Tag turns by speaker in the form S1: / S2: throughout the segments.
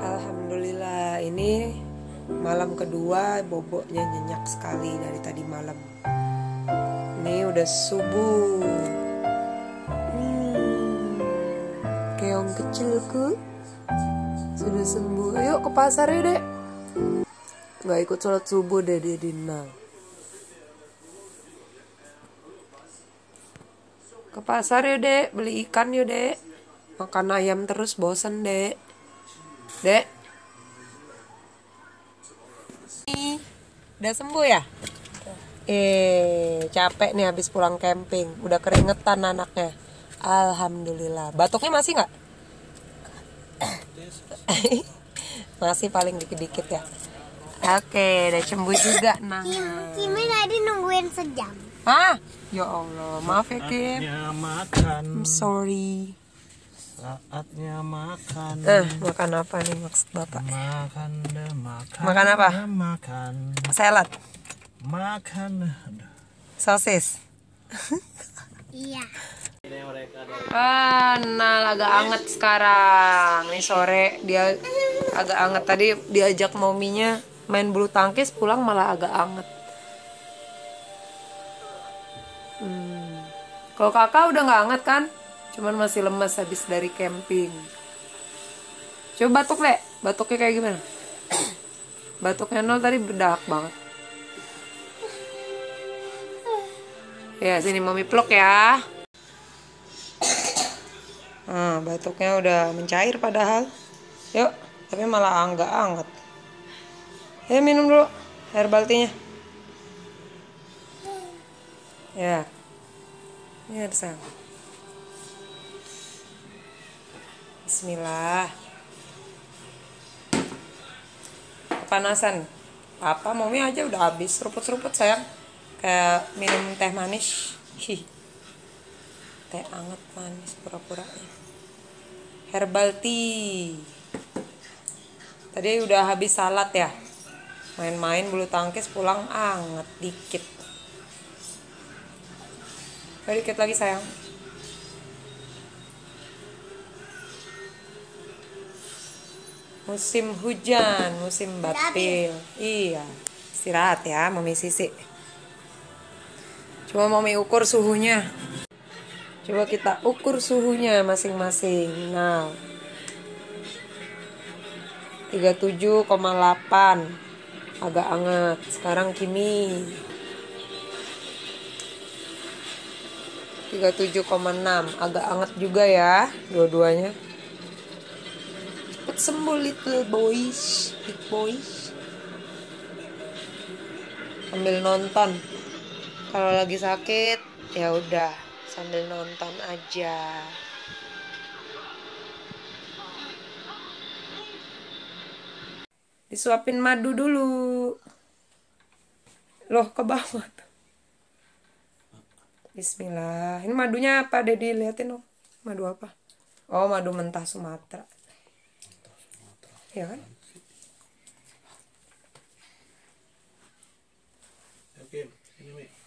S1: Alhamdulillah, ini malam kedua boboknya nyenyak sekali dari tadi malam. Ini udah subuh. Keong kecilku sudah sembuh. Ayo ke pasar ya, Dek. Gak ikut sholat subuh deh dia Dina. Ke pasar ya, Dek. Beli ikan yuk, Dek. Makan ayam terus bosen, Dek. Dek. Udah sembuh ya? Capek nih habis pulang camping. Udah keringetan anaknya. Alhamdulillah. Batuknya masih nggak? Masih paling dikit-dikit ya. Oke, udah sembuh juga. Nah.
S2: Kimi tadi nungguin sejam.
S1: Hah? Ya Allah, maaf ya Kim.
S3: Makan.
S1: I'm sorry.
S3: Saatnya makan.
S1: Makan apa nih maksud Bapak?
S3: Makan.
S1: Makan apa?
S3: Makan.
S1: Salad.
S3: Makan.
S1: Sosis.
S2: Iya.
S1: Nah, agak anget sekarang. Nih sore dia agak anget. Tadi diajak mominya main bulu tangkis, pulang malah agak anget. Kalau kakak udah nggak anget kan? Cuman masih lemes habis dari camping. Coba batuk, Lek. Batuknya kayak gimana? Batuknya nol tadi berdahak banget. Ya, sini mami peluk ya. Batuknya udah mencair padahal. Yuk, tapi malah nggak anget. Ya, minum dulu herbal tea-nya. Ya. Ini ada sayang. Bismillah. Kepanasan. Papa, mami aja udah habis seruput-seruput sayang. Kayak minum teh manis. Teh anget manis pura-puranya. Herbal tea. Tadi udah habis salad ya. Main-main bulu tangkis, pulang anget dikit. Dikit lagi sayang. Musim hujan, musim batil. Iya, istirahat ya mami Sisi. Coba mami ukur suhunya. Coba kita ukur suhunya masing-masing. Nah, 37,8. Agak anget. Sekarang Kimi 37,6. Agak anget juga ya dua-duanya. Cepet sembuh little boys, big boys. Sambil nonton. Kalau lagi sakit ya udah sambil nonton aja. Disuapin madu dulu. Loh, ke bawah. Bismillah. Ini madunya apa, Dedi? Liatin dong. Madu apa? Oh, madu mentah Sumatera. Ya kan?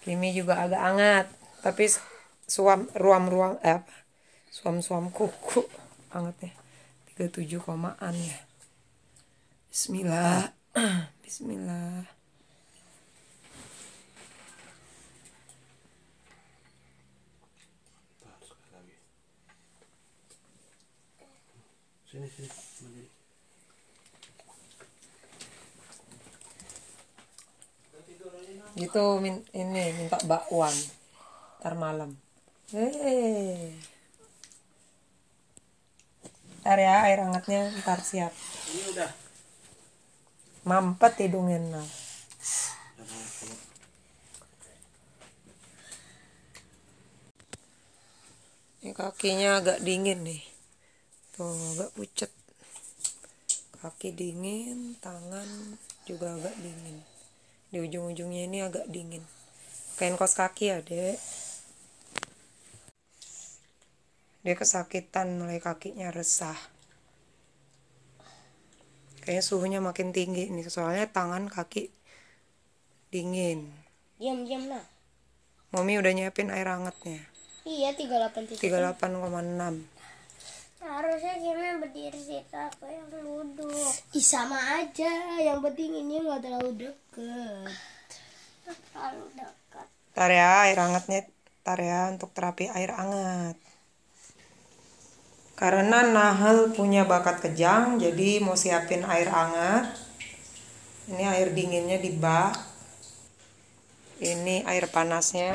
S1: Kimi juga agak hangat. Tapi suam kuku hangatnya 37 komaan ya. Bismillah. Bismillah.
S3: Sini.
S1: Gitu ini minta bakwan ntar malam. Ntar ya air hangatnya ntar siap.
S3: Ini udah
S1: Mampet hidungnya nah. Ini kakinya agak dingin nih. Tuh agak pucet. Kaki dingin, tangan juga agak dingin. Di ujung-ujungnya ini agak dingin. Kain kos kaki ya, Dek. Dia kesakitan, mulai kakinya resah. Kayaknya suhunya makin tinggi nih, soalnya tangan kaki dingin.
S2: Diam nah.
S1: Mami udah nyiapin air hangatnya.
S2: Iya 38,6.
S1: 38,6.
S2: Harusnya Kimi berdiri situ, aku yang duduk. Sama aja, yang penting ini nggak terlalu deket. Terlalu dekat.
S1: Tar ya air hangatnya, tar ya untuk terapi air hangat. Karena Nahel punya bakat kejang, jadi mau siapin air hangat. Ini air dinginnya di bak. Ini air panasnya.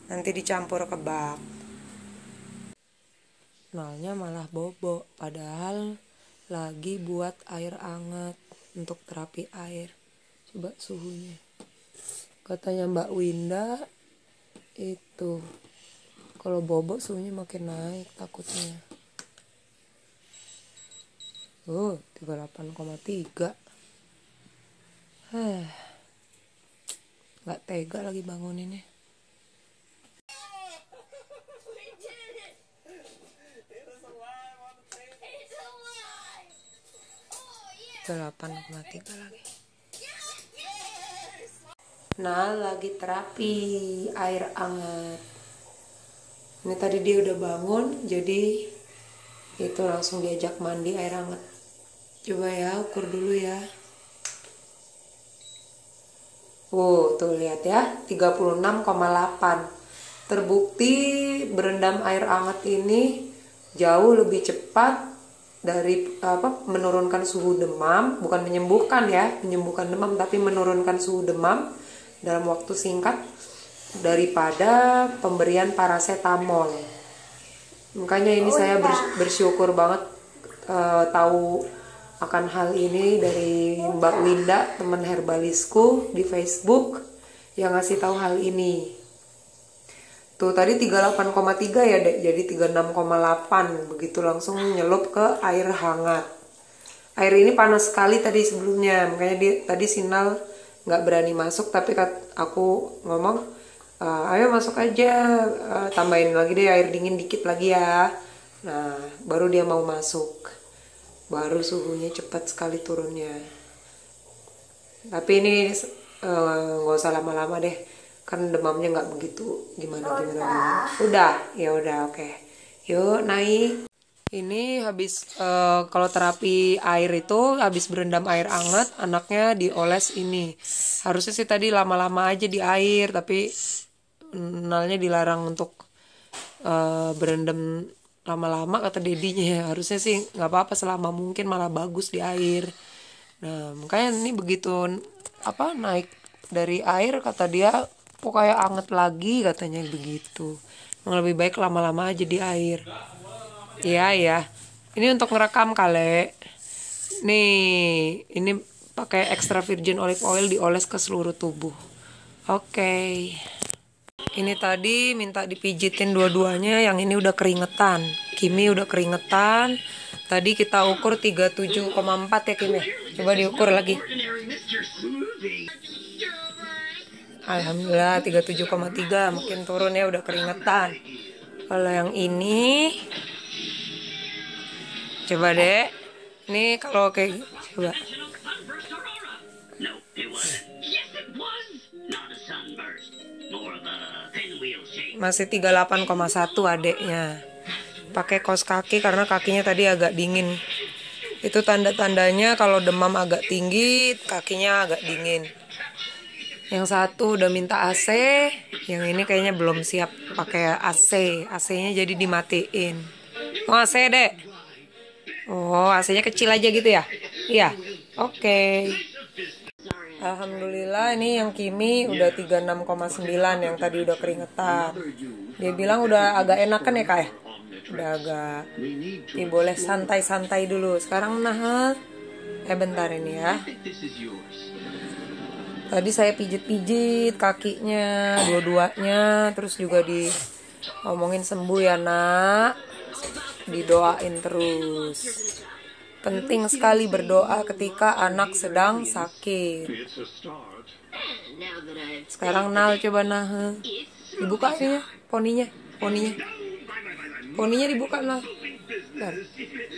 S1: Nanti dicampur ke bak. Nalnya malah bobo, padahal lagi buat air hangat untuk terapi air. Coba suhunya. Katanya Mbak Winda itu kalau bobo suhunya makin naik takutnya. 38,3. Nggak tega lagi banguninnya. Delapan koma tiga lagi. Nah, lagi terapi air hangat. Ini tadi dia udah bangun, jadi itu langsung diajak mandi air hangat. Coba ya, ukur dulu ya. Tuh lihat ya, 36,8. Terbukti berendam air hangat ini jauh lebih cepat dari menurunkan suhu demam, bukan menyembuhkan ya, menyembuhkan demam, tapi menurunkan suhu demam dalam waktu singkat daripada pemberian paracetamol. Makanya ini saya bersyukur banget tahu akan hal ini dari Mbak Winda, teman herbalisku di Facebook yang ngasih tahu hal ini. Tuh tadi 38,3 ya Dek, jadi 36,8 begitu langsung nyelup ke air hangat. Air ini panas sekali tadi sebelumnya, makanya tadi Sinal nggak berani masuk, tapi aku ngomong ayo masuk aja, tambahin lagi deh air dingin dikit lagi ya. Nah baru dia mau masuk, baru suhunya cepat sekali turunnya. Tapi ini nggak usah lama-lama deh, kan demamnya nggak begitu gimana. Udah ya udah oke. Yuk naik. Ini habis kalau terapi air itu habis berendam air hangat, anaknya dioles ini. Harusnya sih tadi lama-lama aja di air, tapi Nalnya dilarang untuk berendam lama-lama kata dedinya. Harusnya sih nggak apa-apa selama mungkin, malah bagus di air. Nah makanya ini begitu naik dari air kata dia kok kayak anget lagi katanya begitu. Lebih baik lama-lama aja di air. Iya. Ini untuk ngerekam kali. Nih, ini pakai extra virgin olive oil dioles ke seluruh tubuh. Oke. Ini tadi minta dipijitin dua-duanya, yang ini udah keringetan. Kimi udah keringetan. Tadi kita ukur 37,4 ya Kimi. Coba diukur lagi. Alhamdulillah 37,3, makin turun ya, udah keringetan. Kalau yang ini coba deh. Nih kalau kayak coba. Masih 38,1 adeknya. Pakai kaos kaki karena kakinya tadi agak dingin. Itu tanda-tandanya kalau demam agak tinggi, kakinya agak dingin. Yang satu udah minta AC, yang ini kayaknya belum siap pakai AC. AC-nya jadi dimatiin. Oh AC dek. Oh AC-nya kecil aja gitu ya? Iya. Oke. Alhamdulillah ini yang Kimi udah 36,9, yang tadi udah keringetan. Dia bilang udah agak enakan ya kak ya? Udah agak. Ini boleh santai-santai dulu. Sekarang nah. Bentar ini ya. Tadi saya pijit-pijit kakinya, dua-duanya, terus juga diomongin sembuh ya nak, didoain terus. Penting sekali berdoa ketika anak sedang sakit. Sekarang Nal coba nah, dibuka ini ya, poninya dibuka Nal. Bentar,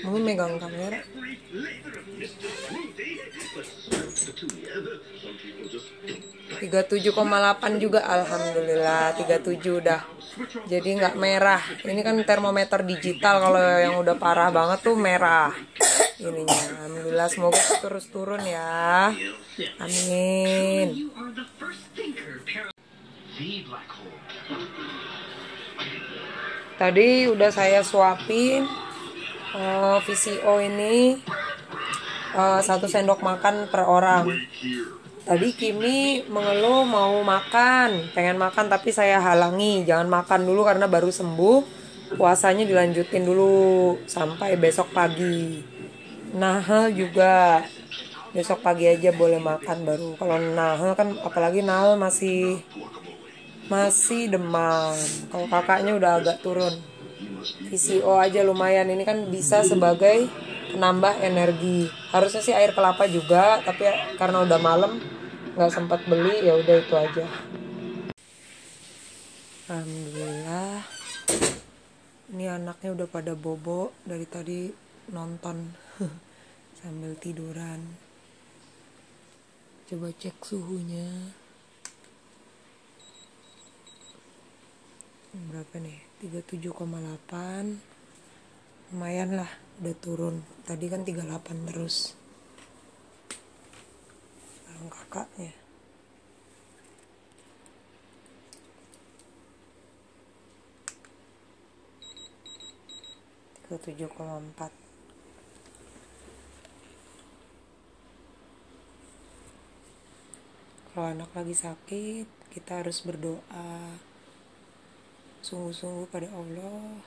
S1: mau megang kamera. 37,8 juga, alhamdulillah 37 udah. Jadi nggak merah. Ini kan termometer digital, kalau yang udah parah banget tuh merah ininya. Alhamdulillah, semoga terus turun ya. Amin. Tadi udah saya suapin VCO ini 1 sendok makan per orang. Tadi Kimi mengeluh mau makan, pengen makan tapi saya halangi, jangan makan dulu karena baru sembuh, puasanya dilanjutin dulu sampai besok pagi. Nahel juga besok pagi aja boleh makan baru. Kalau Nahel kan, apalagi Nahel masih demam. Kalau kakaknya udah agak turun. VCO aja lumayan, ini kan bisa sebagai penambah energi. Harusnya sih air kelapa juga, tapi karena udah malam nggak sempat beli, ya udah itu aja. Alhamdulillah, ini anaknya udah pada bobo dari tadi nonton sambil tiduran. Coba cek suhunya berapa nih, 37,8. lumayan lah, udah turun. Tadi kan 38 terus. Sekarang kakaknya 37,4. Kalau anak lagi sakit, kita harus berdoa sungguh-sungguh pada Allah.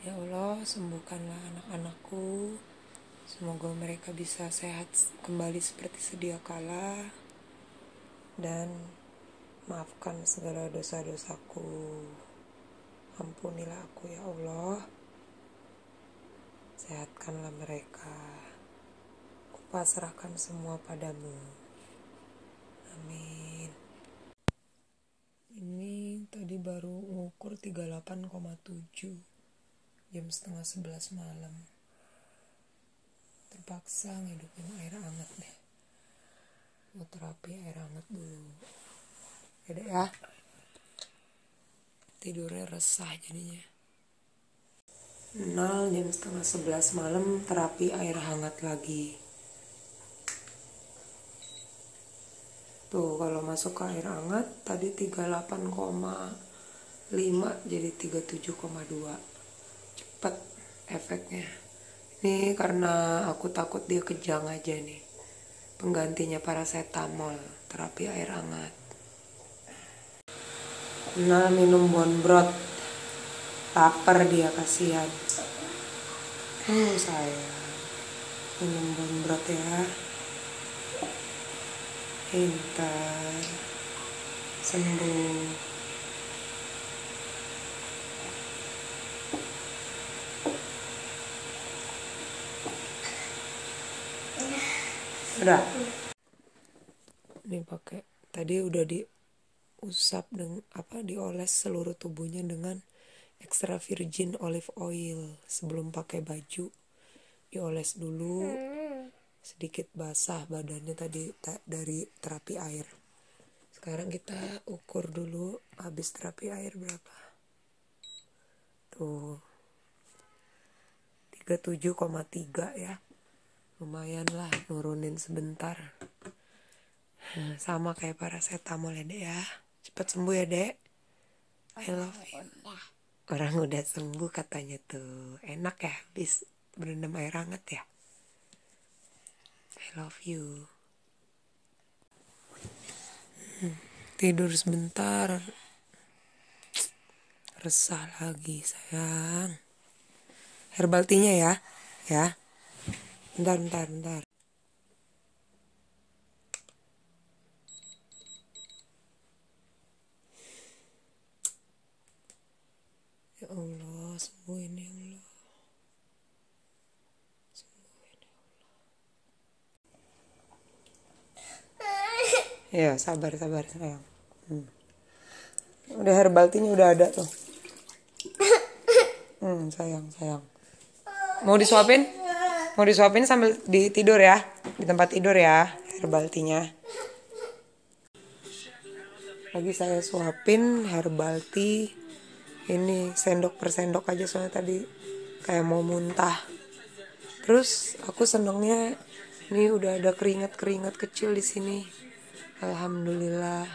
S1: Ya Allah, sembuhkanlah anak-anakku. Semoga mereka bisa sehat kembali seperti sedia kala. Dan maafkan segala dosa-dosaku. Ampunilah aku ya Allah. Sehatkanlah mereka. Kupasrahkan semua padamu. Amin. Ini tadi baru ngukur 38,7. Jam setengah 11 malam. Terpaksa ngidupin air hangat deh. Mau terapi air hangat dulu. Beda ya. Tidurnya resah jadinya. Jam setengah 11 malam terapi air hangat lagi. Tuh kalau masuk ke air hangat tadi 38,5 jadi 37,2. Cepet efeknya. Ini karena aku takut dia kejang aja nih. Penggantinya paracetamol, terapi air hangat. Nah, minum bonbrot. Lapar dia, kasihan. Sayang. Minum bonbrot ya. Pintar. Sembuh. Udah. Ini pakai, tadi udah diusap dengan dioles seluruh tubuhnya dengan extra virgin olive oil. Sebelum pakai baju dioles dulu sedikit basah badannya tadi dari terapi air. Sekarang kita ukur dulu habis terapi air berapa. Tuh 37,3 ya. Lumayan lah, nurunin sebentar. Sama kayak paracetamol ya dek ya. Cepat sembuh ya dek. I love you. Orang udah sembuh katanya tuh. Enak ya habis berendam air hangat ya. I love you. Tidur sebentar. Resah lagi sayang. Herbal tea-nya ya. Ya. Bentar. Ya Allah, sembuhin ya Allah. Sembuhin ya Allah. Ya, sabar sayang. Udah herbal tea-nya udah ada tuh. Sayang. Mau disuapin? Mau disuapin sambil tidur ya. Di tempat tidur ya, herbal tea-nya. Lagi saya suapin herbal tea. Ini sendok per sendok aja soalnya tadi kayak mau muntah. Terus aku senengnya nih udah ada keringat-keringat kecil di sini. Alhamdulillah.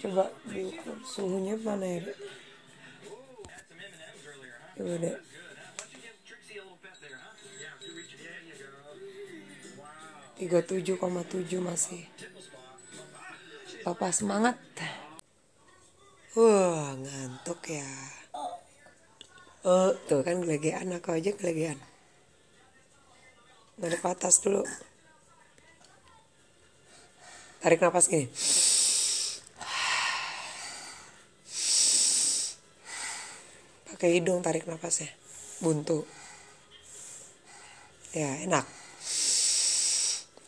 S1: Coba diukur suhunya mana ya, Dek? Coba, Dek. 37,7 masih. Papa semangat. Wah, ngantuk ya. Oh, tuh kan gelegean, aku aja gelegean. Ngadep atas dulu. Tarik nafas gini. Pakai hidung tarik nafasnya. Buntu. Ya, enak.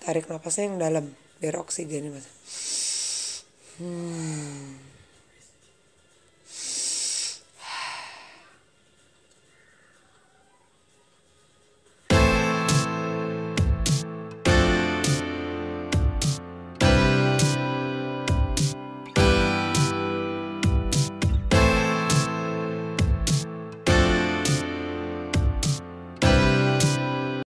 S1: Tarik nafasnya yang dalam biar oksigen, Mas.